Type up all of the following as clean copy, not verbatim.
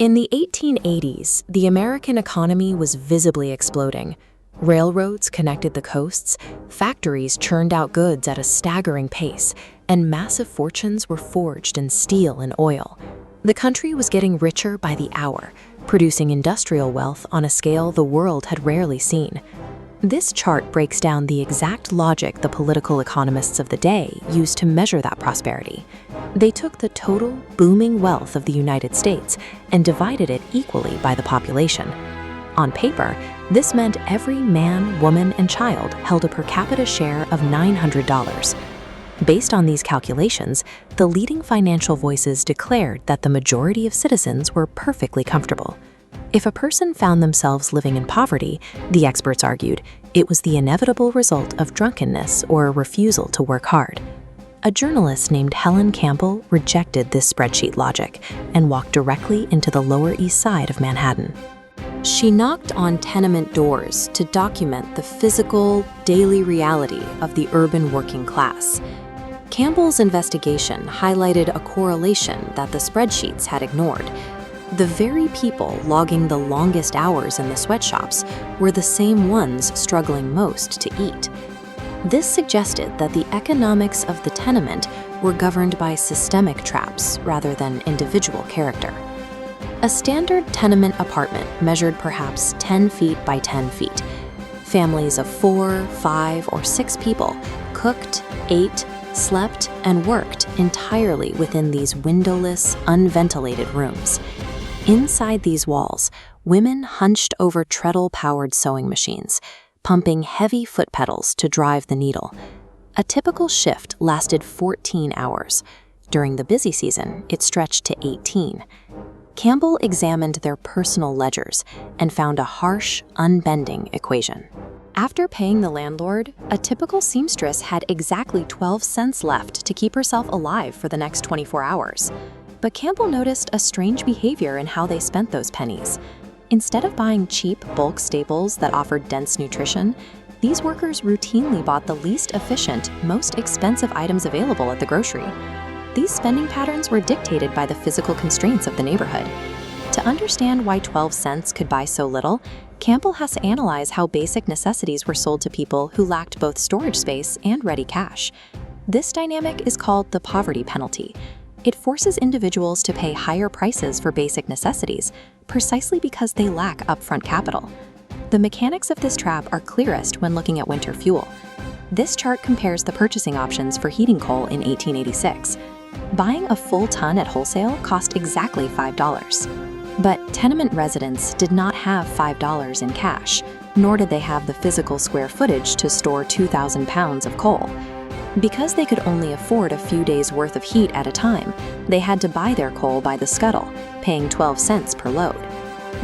In the 1880s, the American economy was visibly exploding. Railroads connected the coasts, factories churned out goods at a staggering pace, and massive fortunes were forged in steel and oil. The country was getting richer by the hour, producing industrial wealth on a scale the world had rarely seen. This chart breaks down the exact logic the political economists of the day used to measure that prosperity. They took the total, booming wealth of the United States and divided it equally by the population. On paper, this meant every man, woman, and child held a per capita share of $900. Based on these calculations, the leading financial voices declared that the majority of citizens were perfectly comfortable. If a person found themselves living in poverty, the experts argued, it was the inevitable result of drunkenness or a refusal to work hard. A journalist named Helen Campbell rejected this spreadsheet logic and walked directly into the Lower East Side of Manhattan. She knocked on tenement doors to document the physical, daily reality of the urban working class. Campbell's investigation highlighted a correlation that the spreadsheets had ignored. The very people logging the longest hours in the sweatshops were the same ones struggling most to eat. This suggested that the economics of the tenement were governed by systemic traps rather than individual character. A standard tenement apartment measured perhaps 10 feet by 10 feet. Families of 4, 5, or 6 people cooked, ate, slept, and worked entirely within these windowless, unventilated rooms. Inside these walls, women hunched over treadle-powered sewing machines, pumping heavy foot pedals to drive the needle. A typical shift lasted 14 hours. During the busy season, it stretched to 18. Campbell examined their personal ledgers and found a harsh, unbending equation. After paying the landlord, a typical seamstress had exactly 12 cents left to keep herself alive for the next 24 hours. But Campbell noticed a strange behavior in how they spent those pennies. Instead of buying cheap, bulk staples that offered dense nutrition, these workers routinely bought the least efficient, most expensive items available at the grocery. These spending patterns were dictated by the physical constraints of the neighborhood. To understand why 12 cents could buy so little, Campbell has to analyze how basic necessities were sold to people who lacked both storage space and ready cash. This dynamic is called the poverty penalty. It forces individuals to pay higher prices for basic necessities, precisely because they lack upfront capital. The mechanics of this trap are clearest when looking at winter fuel. This chart compares the purchasing options for heating coal in 1886. Buying a full ton at wholesale cost exactly $5. But tenement residents did not have $5 in cash, nor did they have the physical square footage to store 2,000 pounds of coal. Because they could only afford a few days' worth of heat at a time, they had to buy their coal by the scuttle, paying 12 cents per load.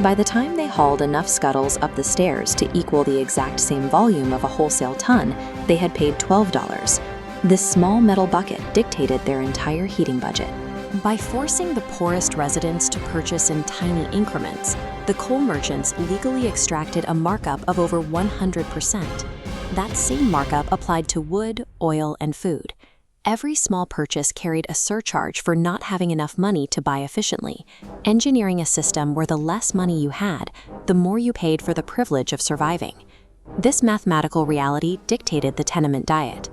By the time they hauled enough scuttles up the stairs to equal the exact same volume of a wholesale ton, they had paid $12. This small metal bucket dictated their entire heating budget. By forcing the poorest residents to purchase in tiny increments, the coal merchants legally extracted a markup of over 100%. That same markup applied to wood, oil, and food. Every small purchase carried a surcharge for not having enough money to buy efficiently, engineering a system where the less money you had, the more you paid for the privilege of surviving. This mathematical reality dictated the tenement diet.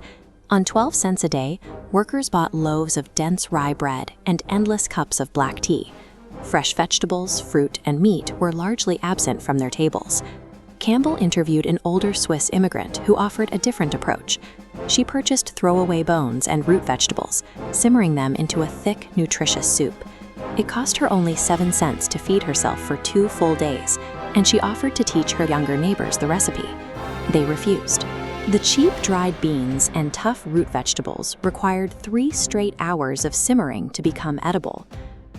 On 12 cents a day, workers bought loaves of dense rye bread and endless cups of black tea. Fresh vegetables, fruit, and meat were largely absent from their tables. Campbell interviewed an older Swiss immigrant who offered a different approach. She purchased throwaway bones and root vegetables, simmering them into a thick, nutritious soup. It cost her only 7 cents to feed herself for 2 full days, and she offered to teach her younger neighbors the recipe. They refused. The cheap dried beans and tough root vegetables required 3 straight hours of simmering to become edible.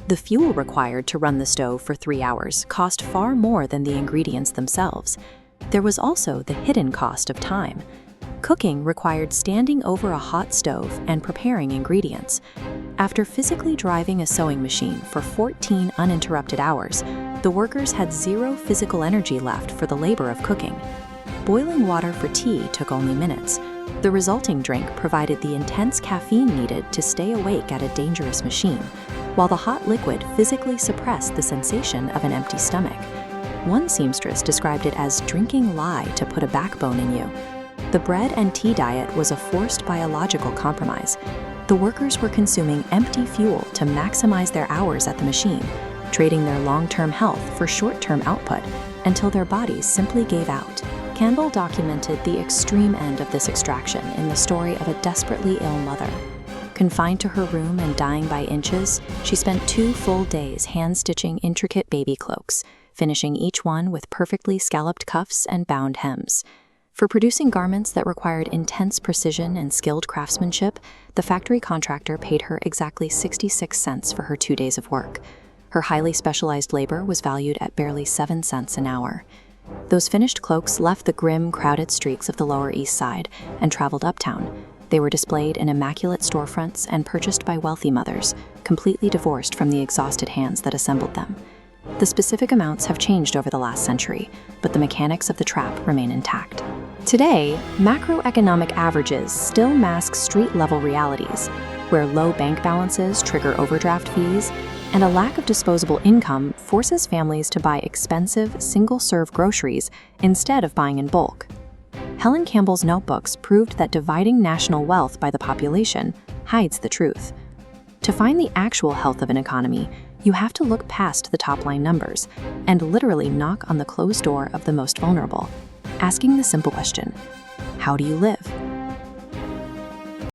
The fuel required to run the stove for 3 hours cost far more than the ingredients themselves. There was also the hidden cost of time. Cooking required standing over a hot stove and preparing ingredients. After physically driving a sewing machine for 14 uninterrupted hours, the workers had 0 physical energy left for the labor of cooking. Boiling water for tea took only minutes. The resulting drink provided the intense caffeine needed to stay awake at a dangerous machine. while the hot liquid physically suppressed the sensation of an empty stomach. One seamstress described it as drinking lye to put a backbone in you. The bread and tea diet was a forced biological compromise. The workers were consuming empty fuel to maximize their hours at the machine, trading their long-term health for short-term output until their bodies simply gave out. Campbell documented the extreme end of this extraction in the story of a desperately ill mother. Confined to her room and dying by inches, she spent 2 full days hand-stitching intricate baby cloaks, finishing each one with perfectly scalloped cuffs and bound hems. For producing garments that required intense precision and skilled craftsmanship, the factory contractor paid her exactly 66 cents for her 2 days of work. Her highly specialized labor was valued at barely 7 cents an hour. Those finished cloaks left the grim, crowded streets of the Lower East Side and traveled uptown. They were displayed in immaculate storefronts and purchased by wealthy mothers, completely divorced from the exhausted hands that assembled them. The specific amounts have changed over the last century, but the mechanics of the trap remain intact. Today, macroeconomic averages still mask street-level realities, where low bank balances trigger overdraft fees, and a lack of disposable income forces families to buy expensive, single-serve groceries instead of buying in bulk. Helen Campbell's notebooks proved that dividing national wealth by the population hides the truth. To find the actual health of an economy, you have to look past the top-line numbers and literally knock on the closed door of the most vulnerable, asking the simple question: how do you live?